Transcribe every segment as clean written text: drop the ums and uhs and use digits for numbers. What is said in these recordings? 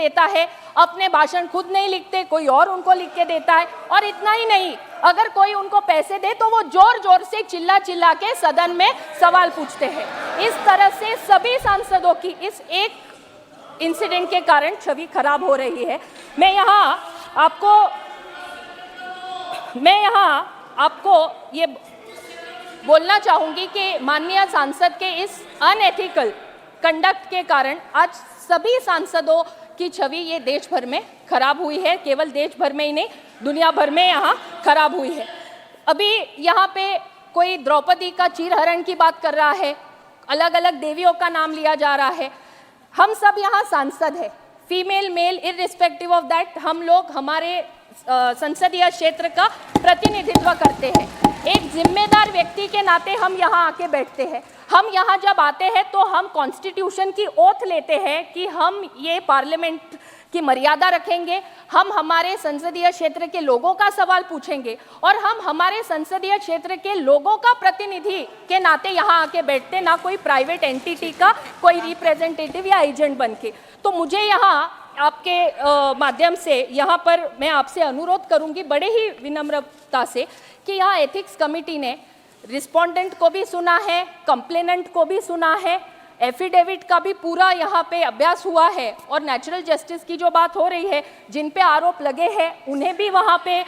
देता है, अपने भाषण खुद नहीं लिखते, कोई और उनको लिख के देता है। और इतना ही नहीं, अगर कोई उनको पैसे दे तो वो जोर जोर से चिल्ला चिल्ला के सदन में सवाल पूछते हैं। इस तरह से सभी सांसदों की इस एक इंसिडेंट के कारण छवि खराब हो रही है। मैं यहाँ आपको ये बोलना चाहूंगी कि माननीय सांसद के इस अनएथिकल कंडक्ट के कारण आज सभी सांसदों की छवि ये देश भर में खराब हुई है। केवल देश भर में ही नहीं, दुनिया भर में यहाँ खराब हुई है। अभी यहाँ पे कोई द्रौपदी का चीरहरण की बात कर रहा है, अलग अलग देवियों का नाम लिया जा रहा है। हम सब यहाँ सांसद हैं, female male irrespective of that, हम लोग हमारे संसदीय क्षेत्र का प्रतिनिधित्व करते हैं। एक जिम्मेदार व्यक्ति के नाते हम यहाँ आके बैठते हैं। हम यहाँ जब आते हैं तो हम कॉन्स्टिट्यूशन की ओथ लेते हैं कि हम ये पार्लियामेंट की मर्यादा रखेंगे, हम हमारे संसदीय क्षेत्र के लोगों का सवाल पूछेंगे और हम हमारे संसदीय क्षेत्र के लोगों का प्रतिनिधि के नाते यहाँ आके बैठते, ना कोई प्राइवेट एंटिटी का कोई रिप्रेजेंटेटिव या एजेंट बन के। तो मुझे यहाँ आपके माध्यम से यहाँ पर मैं आपसे अनुरोध करूँगी बड़े ही विनम्रता से कि यहाँ एथिक्स कमेटी ने रिस्पोंडेंट को भी सुना है, कंप्लेनेंट को भी सुना है, एफिडेविट का भी पूरा यहाँ पे अभ्यास हुआ है और नेचुरल जस्टिस की जो बात हो रही है, जिन पे आरोप लगे हैं उन्हें भी वहाँ पे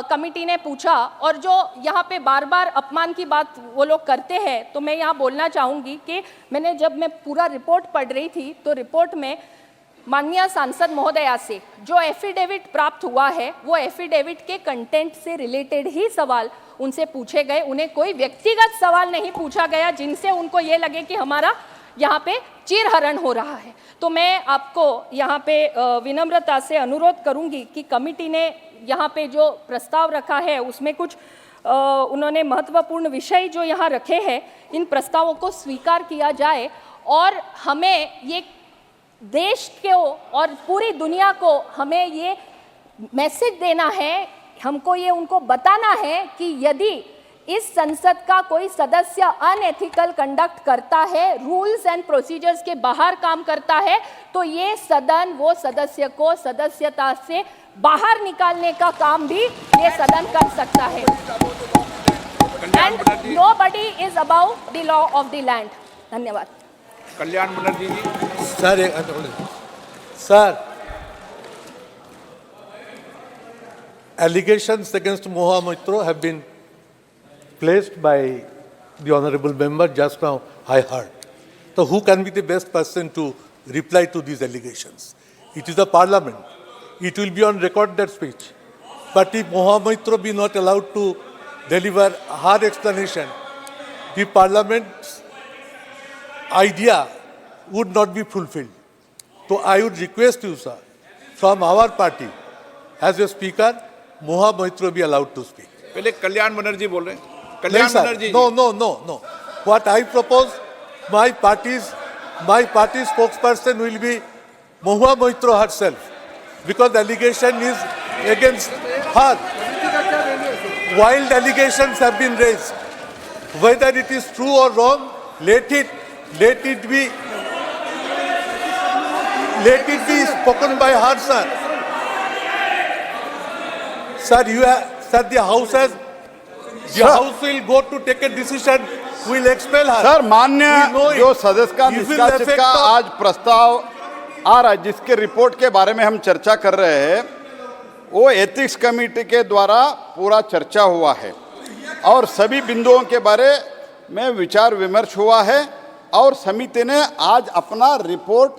कमिटी ने पूछा। और जो यहाँ पे बार बार अपमान की बात वो लोग करते हैं, तो मैं यहाँ बोलना चाहूँगी कि जब मैं पूरा रिपोर्ट पढ़ रही थी तो रिपोर्ट में माननीय सांसद महोदया से जो एफिडेविट प्राप्त हुआ है, वो एफिडेविट के कंटेंट से रिलेटेड ही सवाल उनसे पूछे गए। उन्हें कोई व्यक्तिगत सवाल नहीं पूछा गया जिनसे उनको ये लगे कि हमारा यहाँ पे चीरहरण हो रहा है। तो मैं आपको यहाँ पे विनम्रता से अनुरोध करूँगी कि कमिटी ने यहाँ पे जो प्रस्ताव रखा है उसमें कुछ उन्होंने महत्वपूर्ण विषय जो यहाँ रखे हैं, इन प्रस्तावों को स्वीकार किया जाए और हमें ये देश को और पूरी दुनिया को हमें ये मैसेज देना है, हमको ये उनको बताना है कि यदि इस संसद का कोई सदस्य अनएथिकल कंडक्ट करता है, रूल्स एंड प्रोसीजर्स के बाहर काम करता है, तो ये सदन वो सदस्य को सदस्यता से बाहर निकालने का काम भी ये सदन कर सकता है। And nobody is about the law of the land. धन्यवाद। कल्याण बनर्जी जी। Sir, allegations against Moha Moitra have been placed by the honorable member just now, I heard. So who can be the best person to reply to these allegations? It is the parliament. It will be on record, that speech. But if Moha Moitra be not allowed to deliver her explanation, the parliament's idea would not be fulfilled. So I would request you, sir, from our party, as a speaker, Moha Moitra be allowed to speak. पहले कल्याण बनर्जी बोल रहे हैं। Kalyan Banerjee. No. What I propose, my party's spokesperson will be Moha Moitra herself, because the allegation is against her. Wild allegations have been raised. Whether it is true or wrong, let it be spoken by her, sir. Sir, the House will go to take a decision, will expel her. Sir, मान्य जो सदस्य का निष्कासित का आज प्रस्ताव आ रहा है, जिसके रिपोर्ट के बारे में हम चर्चा कर रहे हैं, वो एथिक्स कमेटी के द्वारा पूरा चर्चा हुआ है और सभी बिंदुओं के बारे में विचार विमर्श हुआ है और समिति ने आज अपना रिपोर्ट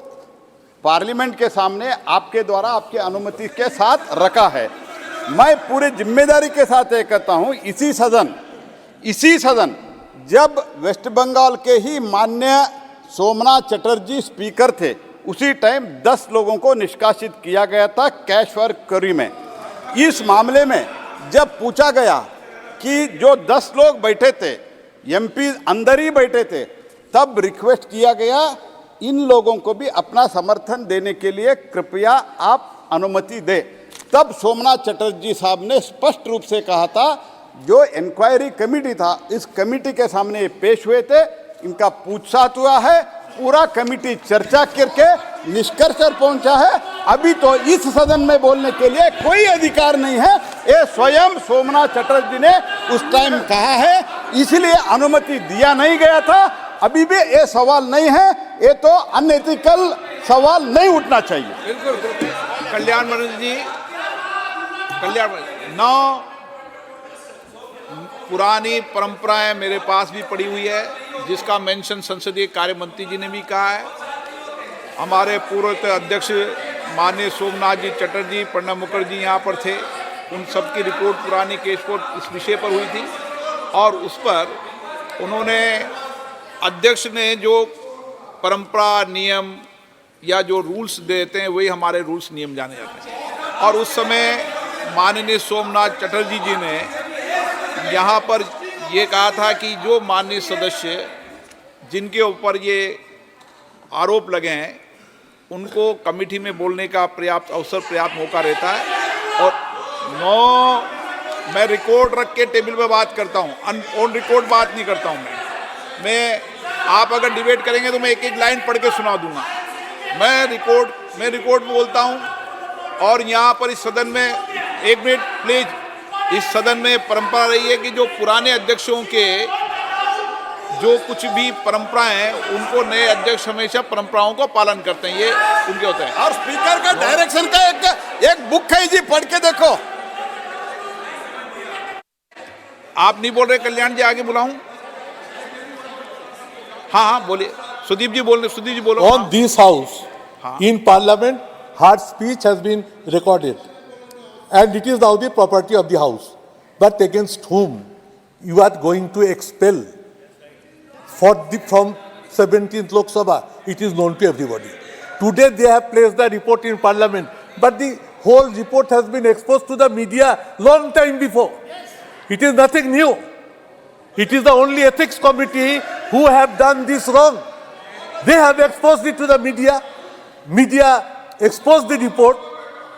पार्लियामेंट के सामने आपके द्वारा आपके अनुमति के साथ रखा है। मैं पूरी जिम्मेदारी के साथ ये कहता हूँ, इसी सदन जब वेस्ट बंगाल के ही माननीय सोमनाथ चटर्जी स्पीकर थे, उसी टाइम 10 लोगों को निष्कासित किया गया था कैश फॉर क्वेरी में। इस मामले में जब पूछा गया कि जो 10 लोग बैठे थे, एमपी अंदर ही बैठे थे, तब रिक्वेस्ट किया गया इन लोगों को भी अपना समर्थन देने के लिए कृपया आप अनुमति दें। तब सोमनाथ चटर्जी साहब ने स्पष्ट रूप से कहा था, जो इंक्वायरी कमेटी था, इस कमेटी के सामने पेश हुए थे, इनका पूछताछ हुआ है, पूरा कमेटी चर्चा करके निष्कर्ष पर पहुंचा है। अभी तो इस सदन में बोलने के लिए कोई अधिकार नहीं है, ये स्वयं सोमनाथ चटर्जी ने उस टाइम कहा है, इसलिए अनुमति दिया नहीं गया था। अभी भी ये सवाल नहीं है, ये तो अनएथिकल सवाल नहीं उठना चाहिए। बिल्कुल बिल्कुल। कल्याण बनर्जी जी, कल्याण नौ पुरानी परंपराएं मेरे पास भी पड़ी हुई है, जिसका मेंशन संसदीय कार्य मंत्री जी ने भी कहा है। हमारे पूर्व अध्यक्ष माननीय सोमनाथ जी चटर्जी, प्रणब मुखर्जी यहाँ पर थे, उन सब की रिपोर्ट पुरानी केस को इस विषय पर हुई थी, और उस पर उन्होंने अध्यक्ष ने जो परंपरा नियम या जो रूल्स देते हैं वही हमारे रूल्स नियम जाने जाते हैं। और उस समय माननीय सोमनाथ चटर्जी जी ने यहाँ पर ये कहा था कि जो माननीय सदस्य जिनके ऊपर ये आरोप लगे हैं उनको कमेटी में बोलने का पर्याप्त अवसर, पर्याप्त मौका रहता है। और मैं रिकॉर्ड रख के टेबल पे बात करता हूँ, ऑन रिकॉर्ड बात नहीं करता हूँ। मैं आप अगर डिबेट करेंगे तो मैं एक एक लाइन पढ़ के सुना दूंगा। मैं रिकॉर्ड में बोलता हूँ। और यहाँ पर इस सदन में, एक मिनट प्लीज, इस सदन में परंपरा रही है कि जो पुराने अध्यक्षों के जो कुछ भी परंपराएं हैं उनको नए अध्यक्ष हमेशा परंपराओं को पालन करते हैं, ये उनके होते हैं। और स्पीकर का डायरेक्शन का एक बुक है जी, पढ़ के देखो। आप नहीं बोल रहे कल्याण जी, आगे बुलाऊं? हाँ हाँ बोलिए, सुदीप जी बोल रहे, सुदीप जी बोलो। On this house, in parliament, her speech has been recorded. And it is now the property of the house. But against whom you are going to expel from 17th Lok Sabha, it is known to everybody. Today they have placed the report in parliament, but the whole report has been exposed to the media long time before. It is nothing new. It is the only ethics committee who have done this wrong. They have exposed it to the media. Media exposed the report.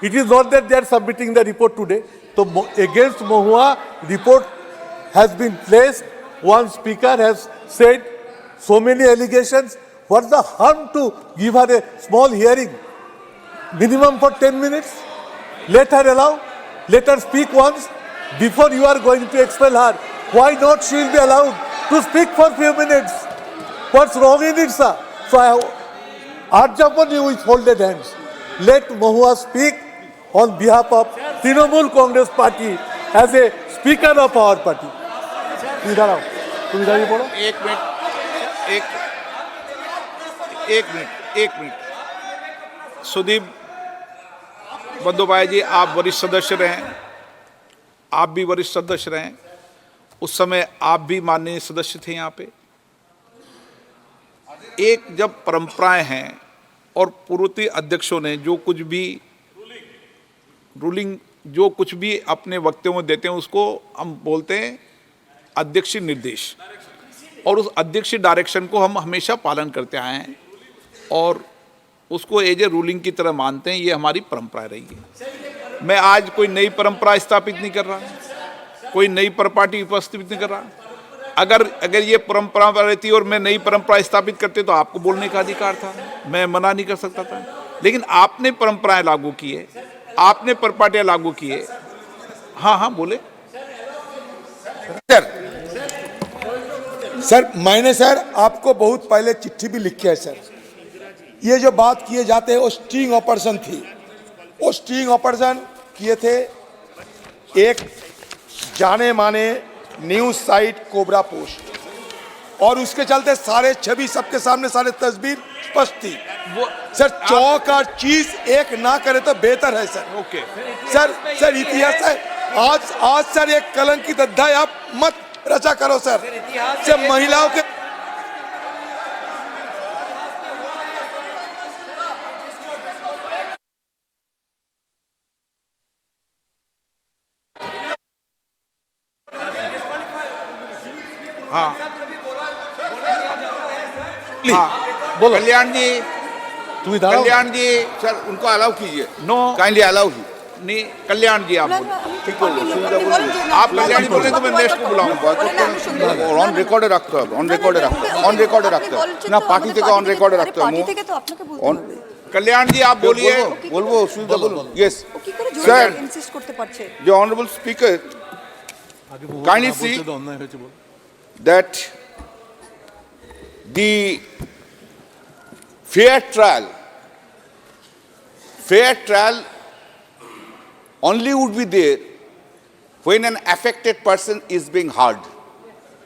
It is not that they are submitting the report today. So against Mahua, report has been placed. One speaker has said so many allegations. What's the harm to give her a small hearing? Minimum for 10 minutes. Let her allow. Let her speak once before you are going to expel her. Why not she will be allowed to speak for few minutes? What's wrong in it, sir? So I urge upon you with folded hands. Let Mahua speak on behalf of Trinamool Congress Party as a speaker of our party. इधर आओ, तुम इधर ही बोलो। एक minute. Sudeep Bandyopadhyay जी, आप वरिष्ठ सदस्य रहे, आप भी वरिष्ठ सदस्य रहे, उस समय आप भी माननीय सदस्य थे यहाँ पे। एक जब परंपराएं हैं और पूर्ववर्ती अध्यक्षों ने जो कुछ भी रूलिंग जो कुछ भी अपने वक्तव्यों में देते हैं उसको हम बोलते हैं अध्यक्षीय निर्देश, और उस अध्यक्षीय डायरेक्शन को हम हमेशा पालन करते आए हैं और उसको एज ए रूलिंग की तरह मानते हैं। ये हमारी परंपरा रही है। मैं आज कोई नई परंपरा स्थापित नहीं कर रहा, कोई नई परपाटी उपस्थित नहीं कर रहा। अगर ये परंपरा रहती और मैं नई परंपरा स्थापित करते तो आपको बोलने का अधिकार था, मैं मना नहीं कर सकता था। लेकिन आपने परंपराएं लागू किए, आपने परपाटियां लागू किए। हाँ बोले सर। मैंने सर आपको बहुत पहले चिट्ठी भी लिखी है सर। ये जो बात किए जाते हैं वो स्टिंग ऑपरेशन थी, वो स्टिंग ऑपरेशन किए थे एक जाने माने न्यूज साइट कोबरा पोस्ट, और उसके चलते सारे छवि सबके सामने सारे तस्वीर स्पष्ट थी। वो सर चौक और चीज एक ना करे तो बेहतर है सर। ओके सर इतिहास है। आज सर एक कलंकित अध्याय आप मत रचा करो सर। जब महिलाओं के बोलो। कल्याण जी, तुम इधर आओ। कल्याण जी सर उनको अलाउ कीजिए, नो काइंडली अलाउ ही। नहीं, कल्याण जी आप बोलो। आप कल्याण जी बोले तो मैं नेक्स्ट को बुलाऊंगा। অন রেকর্ডে রাখতে হবে, অন রেকর্ডে রাখতে হবে, অন রেকর্ডে রাখতে হবে না, পার্টি থেকে অন রেকর্ডে রাখতে হবে। পার্টি থেকে তো আপনাকে বলতে হবে। कल्याण जी आप बोलिए। বলবো অসুবিধা বলুন ইয়েস ও কি করে স্যার জোরে ইনসিস্ট করতে পারছে? যে অনারেবল স্পিকার আগে বহু Kindly না বলতে see- তো অন্যায় হয়েছে বল। that the fair trial only would be there when an affected person is being heard.